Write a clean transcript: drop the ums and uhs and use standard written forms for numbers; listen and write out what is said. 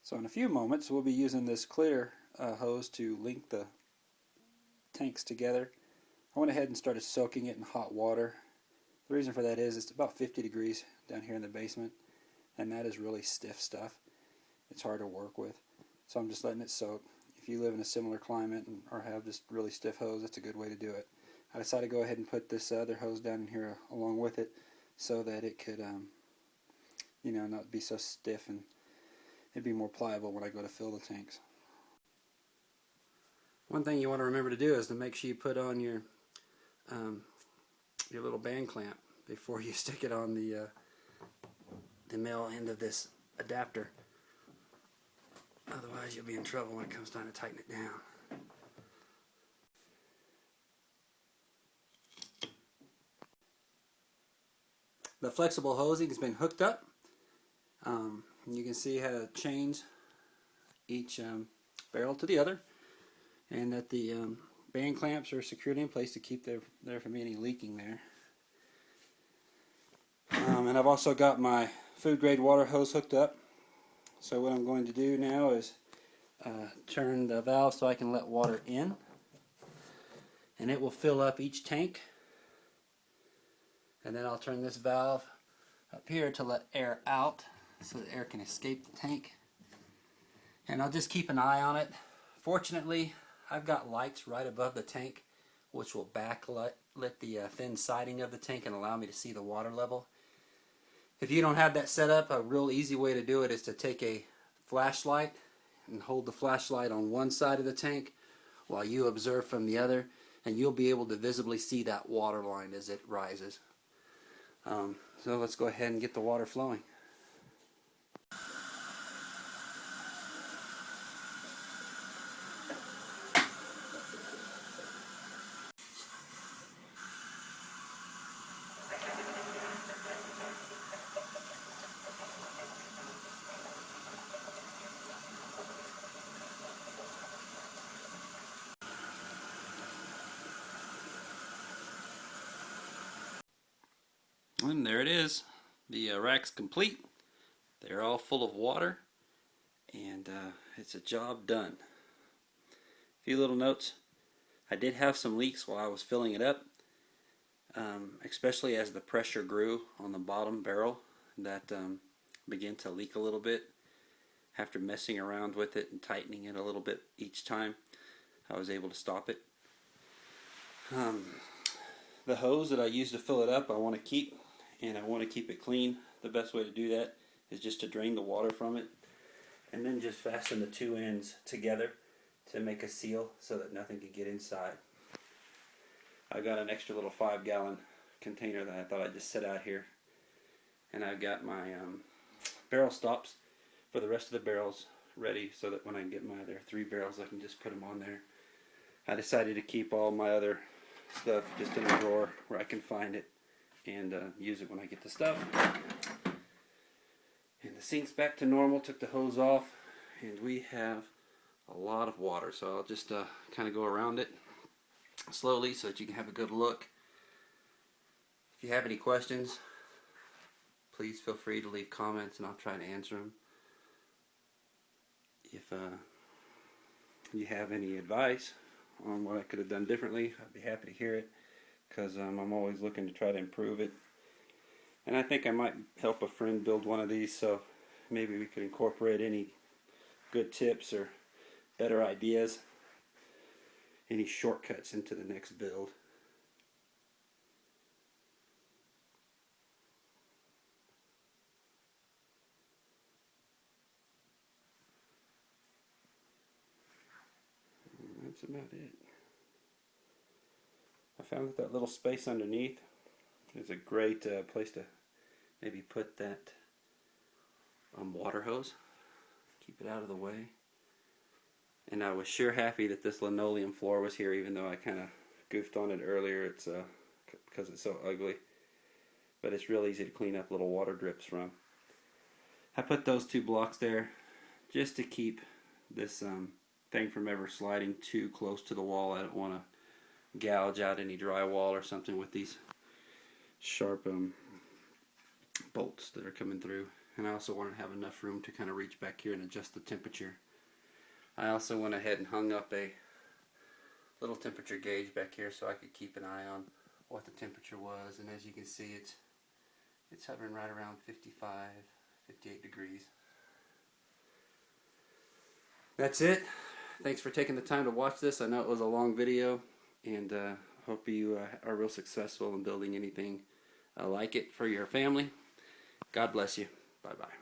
So in a few moments we'll be using this clear hose to link the tanks together. I went ahead and started soaking it in hot water. The reason for that is it's about 50 degrees down here in the basement, and that is really stiff stuff. It's hard to work with. So I'm just letting it soak. If you live in a similar climate or have just really stiff hose, that's a good way to do it. I decided to go ahead and put this other hose down in here along with it so that it could not be so stiff, and it'd be more pliable when I go to fill the tanks. One thing you want to remember to do is to make sure you put on your little band clamp before you stick it on the male end of this adapter. Otherwise you'll be in trouble when it comes time to tighten it down. The flexible hosing has been hooked up. You can see how to change each barrel to the other, and that the band clamps are secured in place to keep there from any leaking there. And I've also got my food grade water hose hooked up. So what I'm going to do now is turn the valve so I can let water in, and it will fill up each tank. And then I'll turn this valve up here to let air out so that air can escape the tank. And I'll just keep an eye on it. Fortunately, I've got lights right above the tank which will backlit the thin siding of the tank and allow me to see the water level. If you don't have that set up, a real easy way to do it is to take a flashlight and hold the flashlight on one side of the tank while you observe from the other, and you'll be able to visibly see that water line as it rises. So let's go ahead and get the water flowing. And there it is. The rack's complete. They're all full of water, and it's a job done. A few little notes. I did have some leaks while I was filling it up, especially as the pressure grew on the bottom barrel. That began to leak a little bit. After messing around with it and tightening it a little bit each time, I was able to stop it. The hose that I used to fill it up I want to keep, and I want to keep it clean. The best way to do that is just to drain the water from it, and then just fasten the two ends together to make a seal so that nothing can get inside. I've got an extra little 5-gallon container that I thought I'd just set out here, and I've got my barrel stops for the rest of the barrels ready so that when I get my other 3 barrels I can just put them on there. I decided to keep all my other stuff just in a drawer where I can find it and use it when I get the stuff. And the sink's back to normal. Took the hose off, and we have a lot of water, so I'll just kind of go around it slowly so that you can have a good look. If you have any questions, please feel free to leave comments and I'll try to answer them. If you have any advice on what I could have done differently, I'd be happy to hear it, because I'm always looking to try to improve it. And I think I might help a friend build one of these, so maybe we could incorporate any good tips or better ideas, any shortcuts into the next build. And that's about it. I found that little space underneath is a great place to maybe put that water hose. Keep it out of the way. And I was sure happy that this linoleum floor was here, even though I kind of goofed on it earlier. It's because it's so ugly. But it's real easy to clean up little water drips from. I put those 2 blocks there just to keep this thing from ever sliding too close to the wall. I don't want to gouge out any drywall or something with these sharp bolts that are coming through. and I also want to have enough room to kind of reach back here and adjust the temperature. I also went ahead and hung up a little temperature gauge back here so I could keep an eye on what the temperature was, and as you can see, it's hovering right around 55, 58 degrees. That's it. Thanks for taking the time to watch this. I know it was a long video, and hope you are real successful in building anything like it for your family. God bless you. Bye-bye.